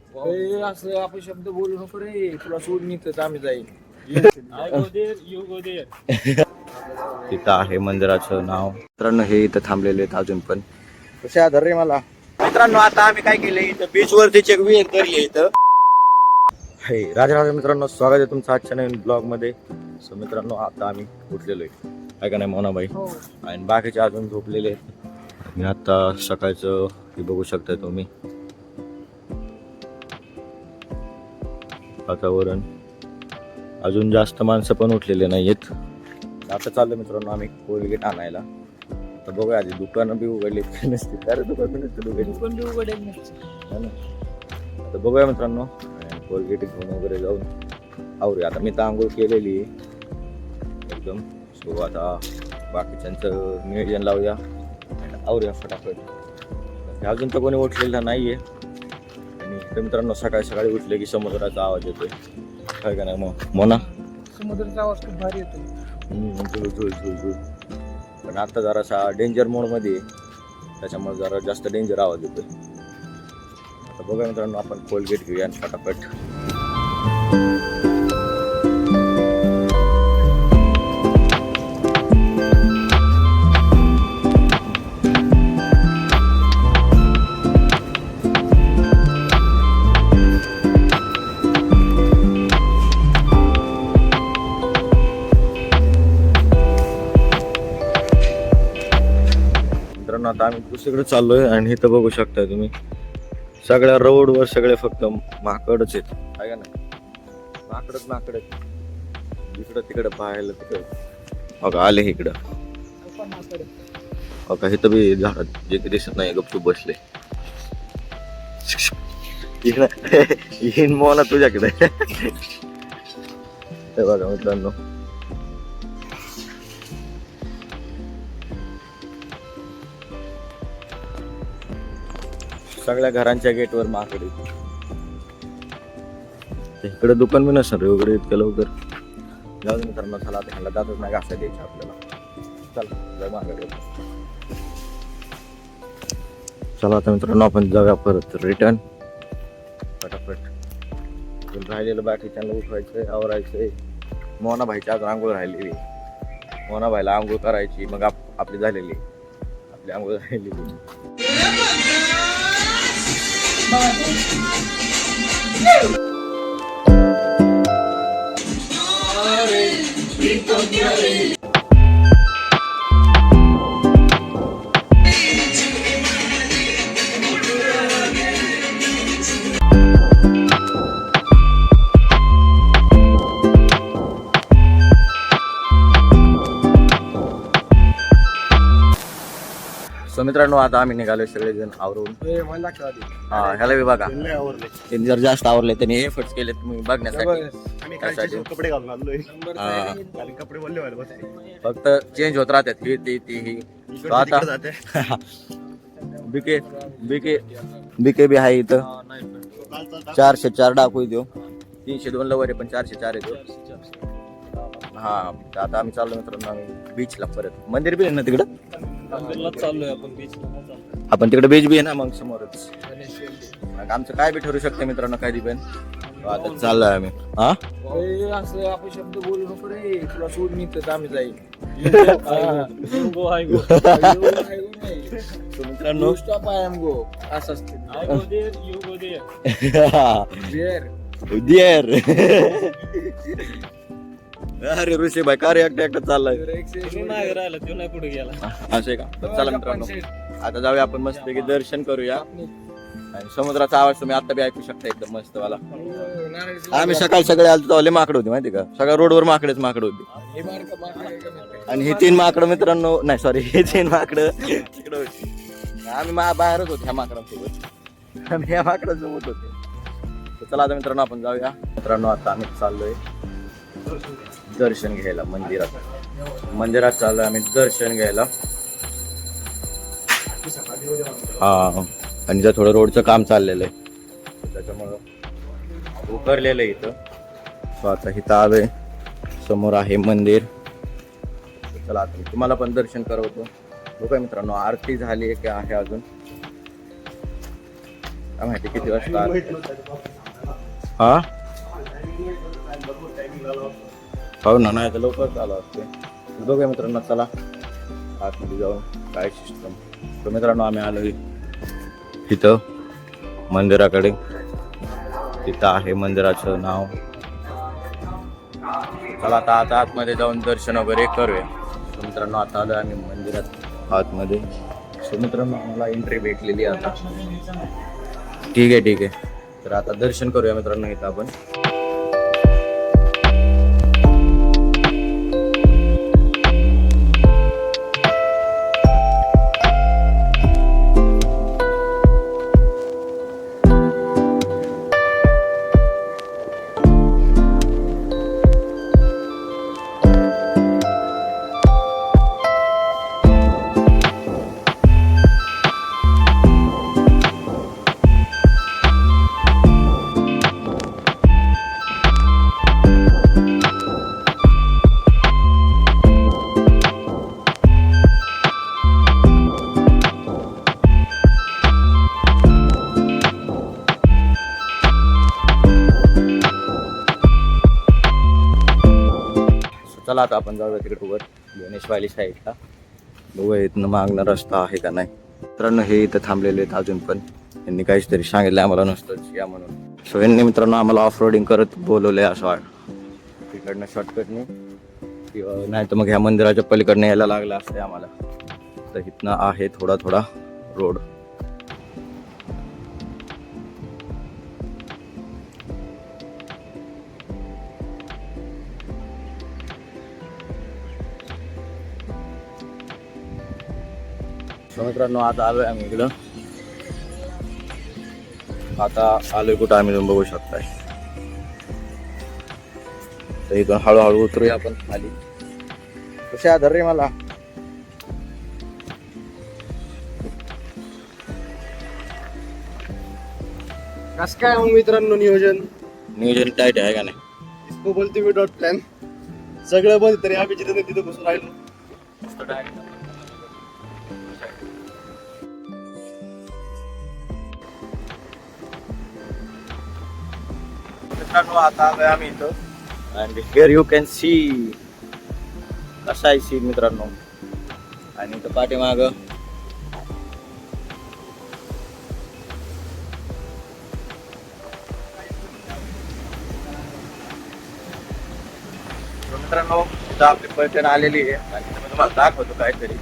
असं आपण शब्द बोलू नको रे, तुला सोडून इथं आम्ही जाईल. तिथं आहे मंदिराचं नाव. मित्रांनो हे इथं थांबलेले आहेत अजून पण. कसे आधार रे मला. मित्रांनो आता आम्ही काय केलं, इथं बीच वरती चेक विहीर करली इथं. हे राजा मित्रांनो, स्वागत आहे तुमचं आजच्या नवीन ब्लॉग मध्ये. सो मित्रांनो आता आम्ही उठलेलो आहे, काय का नाही मोनाबाई, आणि बाकीचे अजून झोपलेले आहेत. मी आता सकाळचं हे बघू शकताय तुम्ही वातावरण. अजून जास्त माणसं पण उठलेले नाहीयेत. आता चाललो मित्रांनो आम्ही कोलगेट आणायला. तर बघूया आधी दुकानं बी उघडली नसते, कारण दुकान बी उघडेल ना. आता बघूया मित्रांनो, कोलगेट घेऊन वगैरे जाऊन आवरूया. आता मी तर आंघोळ केलेली एकदम. सो आता बाकीच्यांचं नियोजन लावूया आणि आवरूया फटाफट. अजून तर कोणी उठलेलं नाहीये. आणि इथं मित्रांनो सकाळी सकाळी उठले की समुद्राचा आवाज येतोय, काय का नाही मग मोना. समुद्राचा आवाज खूप भारी येतो. पण आता जरासा डेंजर मोड मध्ये, त्याच्यामुळे जरा जास्त डेंजर आवाज येतोय. आता बघा मित्रांनो आपण कोलगेट घेऊया आणि फटाफट. आता आम्ही दुसरीकडे चाललोय आणि इथं बघू शकताय तुम्ही सगळ्या रोडवर सगळे फक्त माकडच आहेत, काय का नाही. माकडच इकडं तिकडं पाहायला तिकडं बघा आले इकडं. बघा इथं बी झाड जे काही दिसत नाही गपचूप बसले. इकडं येईन मोना तुझ्याकडे. ते बघा मित्रांनो सगळ्या घरांच्या गेटवर माकडे. इकडे दुकान बी नसणार वगैरे इतक्या लवकर. जाऊ मित्रांनो चला आता ह्याला दातच नाही घासा द्यायचं आपल्याला. चला माकडे. चला आता मित्रांनो आपण जाऊया परत रिटर्न फटाफट. राहिलेलं बाकीच्यांना उठवायचंय, आवरायचंय. मोना भाईची अजून आंघोळ राहिलेली. मोना भाईला आंघोळ करायची, मग आपली झालेली आंघोळ राहिलेली. सो मित्रांनो आता आम्ही निघालोय सगळेजण आवरून. हा ह्याला बी बघा, त्यांनी जर जास्त आवरले त्यांनी एफर्ट्स केले तुम्ही बघण्यासाठी. कपडे घालून आलोय. कपडे फक्त चेंज होत राहतात ही ती. आता बिके बिके बिके बी आहे इथं. 404 डाकू देऊ, 302 लवर आहे पण 404 येतो. हा आता आम्ही चाललो मित्रांनो आम्ही बीचला परत. मंदिर बी आहे ना तिकडं. चाललोय आपण बीचला. आपण तिकडे बीच बी आहे ना मग समोरच. आमचं काय बी ठरू शकतं मित्रांनो काही पण. आता चाललोय आम्ही. हा असं आपण शब्द बोलू नको रे, तुला सोडून इथं आम्ही जाईल. मित्रांनो स्टॉप आय एम गो असं असते. अरे ऋषी भाई का रे एकटा चाललाय. पुढे गेला असं आहे का. तर चला मित्रांनो आता जाऊया आपण मस्त दर्शन करूया. आणि समुद्राचा आवाज तुम्ही आता बी ऐकू शकता एकदम मस्त वाला. आम्ही सकाळी सगळे आलो तर माकड होती माहिती का, सगळ्या रोडवर माकड होती. आणि हे 3 माकड मित्रांनो, नाही सॉरी हे 3 माकड तिकडे होती. आम्ही बाहेरच होतो ह्या माकडांसोबत. आम्ही ह्या माकडांसोबत होते. चला आता मित्रांनो आपण जाऊया. मित्रांनो आता आम्ही चाललोय दर्शन घ्यायला मंदिरात चाललोय आम्ही दर्शन घ्यायला. हा आणि जर थोडं रोडचं काम चाललेलं आहे त्याच्यामुळं उकरलेलं आहे इथं. सो आता इथं आलोय, समोर आहे मंदिर. चला आता तुम्हाला पण दर्शन करवतो. बघा मित्रांनो आरती झाली की आहे अजून. काय माहिती किती वाजता हा हो ना, नाही तर लवकर चालू असते. बघूया मित्रांनो, चला आतमध्ये जाऊन काय सिस्टम. तर मित्रांनो आम्ही आलो तिथं मंदिराकडे. तिथं आहे मंदिराचं नाव. चला आता आतमध्ये जाऊन दर्शन वगैरे करूया. सो मित्रांनो आता आलो आम्ही मंदिरात आतमध्ये. सो मित्रांनो आम्हाला एंट्री भेटलेली आहे आता. ठीक आहे. तर आता दर्शन करूया मित्रांनो इथं आपण. चला आता आपण जाऊया तिकडे वर गणेशवाली साईडला. बघूया इथनं मागणं रस्ता आहे का नाही. मित्रांनो हे इथं थांबलेले आहेत अजून पण. यांनी काहीतरी सांगितलं आम्हाला नुसतंच या म्हणून. सो यांनी मित्रांनो आम्हाला ऑफ रोडिंग करत बोलवलंय असं वाट. तिकडनं शॉर्टकटने किंवा नाही तर मग ह्या मंदिराच्या पलीकडनं यायला लागलं असते आम्हाला. तर इथनं आहे थोडा रोड. मित्रांनो आता आलोय आम्ही इकडं. आता आलोय कुठं आम्ही तुम्ही बघू शकताय. तर इथून हळूहळू उतरूया आपण खाली. कसे आधार रे मला. कस काय मग मित्रांनो नियोजन टाईट आहे का नाही. इसको बोलते मी डॉट प्लॅन. सगळं बंद तरी आम्ही जिथे तिथं बसून राहिलो. मित्रांनो आता आलोय आम्ही इथं. And here you can see कसा आहे सी मित्रांनो. आणि इथं पाठीमाग मित्रांनो इथं आपली पर्यटन आलेली आहे. आणि मी तुम्हाला दाखवतो काहीतरी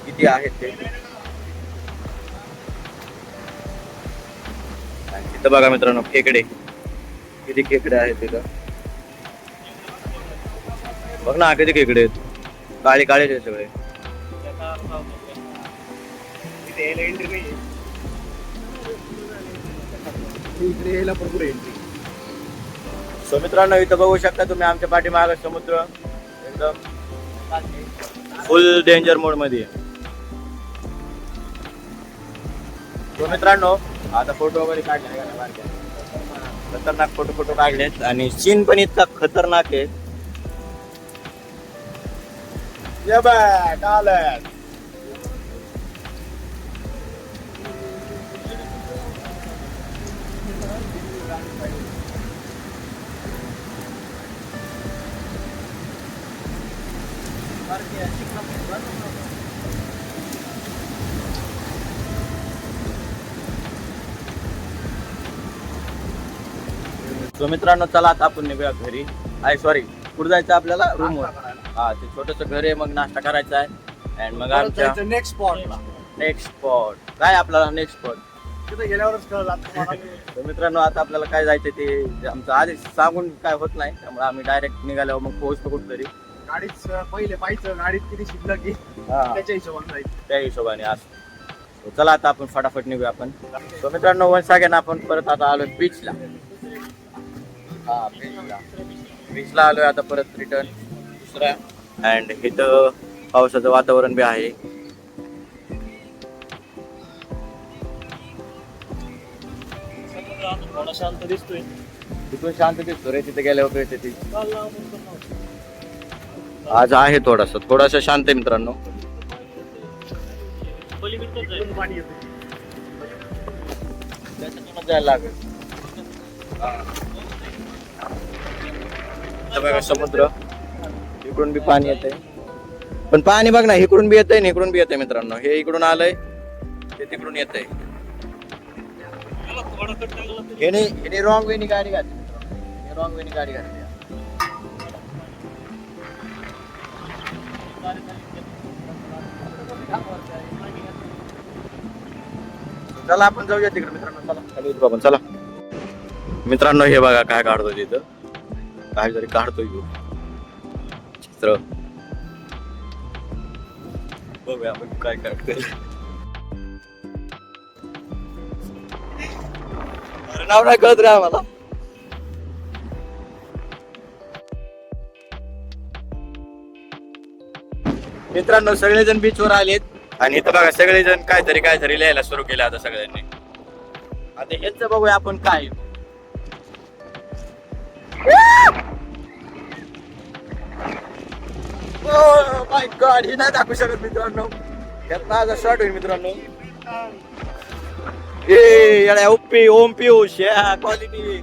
किती आहेत ते. आणि तिथं बघा मित्रांनो खेकडे किती खेकडे आहेत तिथं. बघ ना किती खेकडे आहेत. काळे आहेत सगळे. सो मित्रांनो इथं बघू शकता तुम्ही आमच्या पाठीमागे समुद्र एकदम फुल डेंजर मोड मध्ये. सो मित्रांनो आता फोटो वगैरे काढले खतरनाक फोटो काढलेत. आणि सीन पण इतका खतरनाक आहे. सो मित्रांनो चला आता आपण निघूया घरी. सॉरी कुठं जायचं आपल्याला रूमवर. हा ते छोटस घर आहे. मग नाश्ता करायचा आहे. अँड मग आमच्या नेक्स्ट स्पॉट काय आपल्याला नेक्स्ट स्पॉट तिथे गेल्यावरच कळलं. तर मित्रांनो आता आपल्याला काय जायचं ते आमचं आधी सांगून काय होत नाही. त्यामुळे आम्ही डायरेक्ट निघाल्यावर मग पोहोचतो कुठतरी. गाडीच पहिले पाहिजे गाडीत किती शिल्लक की त्याच्या हिशोबाने जायचं. त्या हिशोबाने असं. चला आता आपण फटाफट निघूया आपण. तर मित्रांनो वन सेकंड आपण परत आता आलोय बीचला. बीचला आलोय आता परत रिटर्न दुसऱ्या. अँड इथं पावसाचं वातावरण बी आहे. थोडा शांत दिसतोय. तिथून शांत दिसतो रे. तिथे गेल्यावर कळते ती. आज आहे थोडासा शांत आहे मित्रांनो. इकडूनच जायला लागेल. इथं बघा समुद्र, इकडून बी पाणी येतंय. पण पाणी बघ ना, इकडून बी येतंय, इकडून बी येतंय मित्रांनो. हे इकडून आलंय, ते तिकडून येतंय. हे रॉंग वेनी गाडी घातली मित्रांनो, हे रॉंग वेनी गाडी घातली. चला आपण जाऊया तिकडे मित्रांनो. चला खाली उतरू आपण. चला मित्रांनो, हे बघा काय काढतोय तिथं, काहीतरी काढतोय तो चित्र. बघूया आपण काय काढतोय. अरे नाव नाही कळत रे आम्हाला. मित्रांनो सगळेजण बीचवर आलेत आणि इथं बघा सगळेजण काहीतरी लिहायला सुरू केलं आता सगळ्यांनी. आता हेच बघूया आपण काय. माय गॉड, हे नाही दाखवू शकत मित्रांनो. यात माझा शॉर्ट होईल मित्रांनो. ए ओपी ओम पियुष या क्वालिटी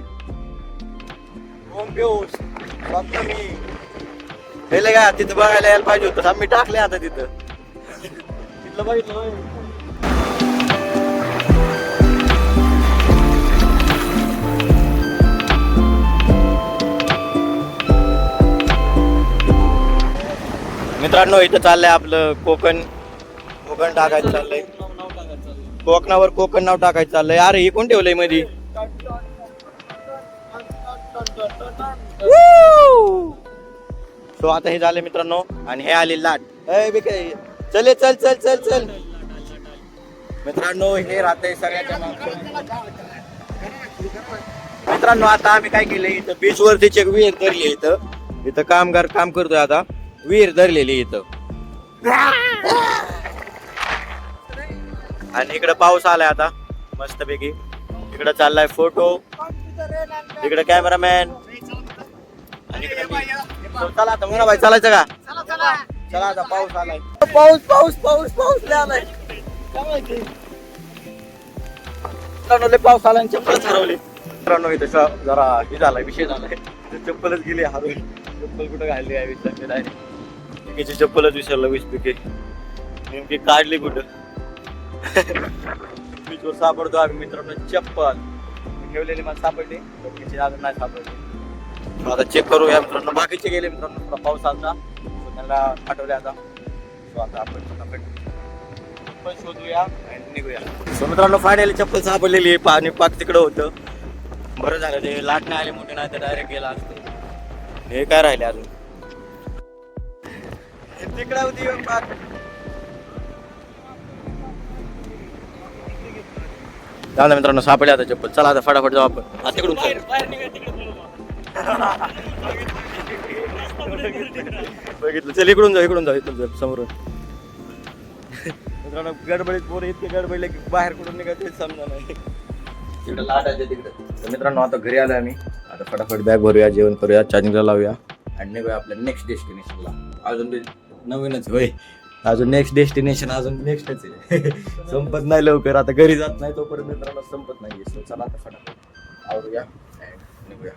ओम पियुष फक्त मी हे का तिथं बघायला यायला पाहिजे होतं. आम्ही टाकले आता तिथं. तिथलं बघितलं. मित्रांनो इथं चाललंय आपलं कोकण टाकायचं चाललंय. कोकणावर कोकण नाव टाकायचं चाललंय. अरे हे कोण ठेवलंय मध्ये. सो आता हे झाले मित्रांनो आणि हे आले लाट. चले चल चल चल चल मित्रांनो. हे राहतंय सगळ्याच्या मित्रांनो. आता आम्ही काय केलंय, इथं बीच वरती एक विहीर धरली. इथं कामगार काम करतोय. आता विहीर धरलेली इथं आणि इकडे पाऊस आलाय आता मस्तपैकी. इकडे चाललाय फोटो, इकडे कॅमेरामॅन आणि इकडे चला आता म्हणा भाई चालायचं का. चला आता पाऊस आलाय. पाऊस पाऊस पाऊस पाऊस आलाय. पाऊस आलाय. चप्पलच हरवली मित्रांनो. इथं जरा हे झालाय, विषय झालाय. चप्पलच गेली हरवली. चप्पल कुठं घालली आहे विचारले डायरेक्ट. चप्पलच विसरलं 20 पैकी. नेमकी काढली कुठं. बीचवर सापडतो आम्ही मित्रांनो. चप्पल ठेवलेली मला सापडली, अजून नाही सापडली. आता चेक करूया मित्रांनो. बाकीचे गेले मित्रांनो. थोडा पाऊस आलता, त्यांना पाठवले. आता आता आपण चप्पल शोधूया आणि निघूया. सो मित्रांनो फायनली चप्पल सापडलेली आहे. पाणी पाक तिकडं होतं. बरं झालं ते लाट नाही आले मोठे, नाही तर डायरेक्ट गेला असतो. हे काय राहिले अजून तिकडे होती पाक. चालेल मित्रांनो सापडले आता चप्पल. चला आता फटाफट जाऊ आपण. आता तिकडून बघितलं. चल इकडून जाऊ समोरून. मित्रांनो गडबडीत पोरं इतके गडबडले की बाहेर कुठून निघायचं समजा नाही. तिकडे लाट आहे तिकडे. तर मित्रांनो आता घरी आलो आम्ही. आता फटाफट बॅग भरूया, जेवण करूया, चार्जिंगला लावूया आणि निघूया आपल्या नेक्स्ट डेस्टिनेशनला. अजून नवीनच होय. अजून नेक्स्ट डेस्टिनेशन अजून नेक्स्टच आहे. संपत नाही लवकर. आता घरी जात नाही तोपर्यंत मित्रांनो संपत नाही. चला आता फटाफट आवरूया आणि निघूया.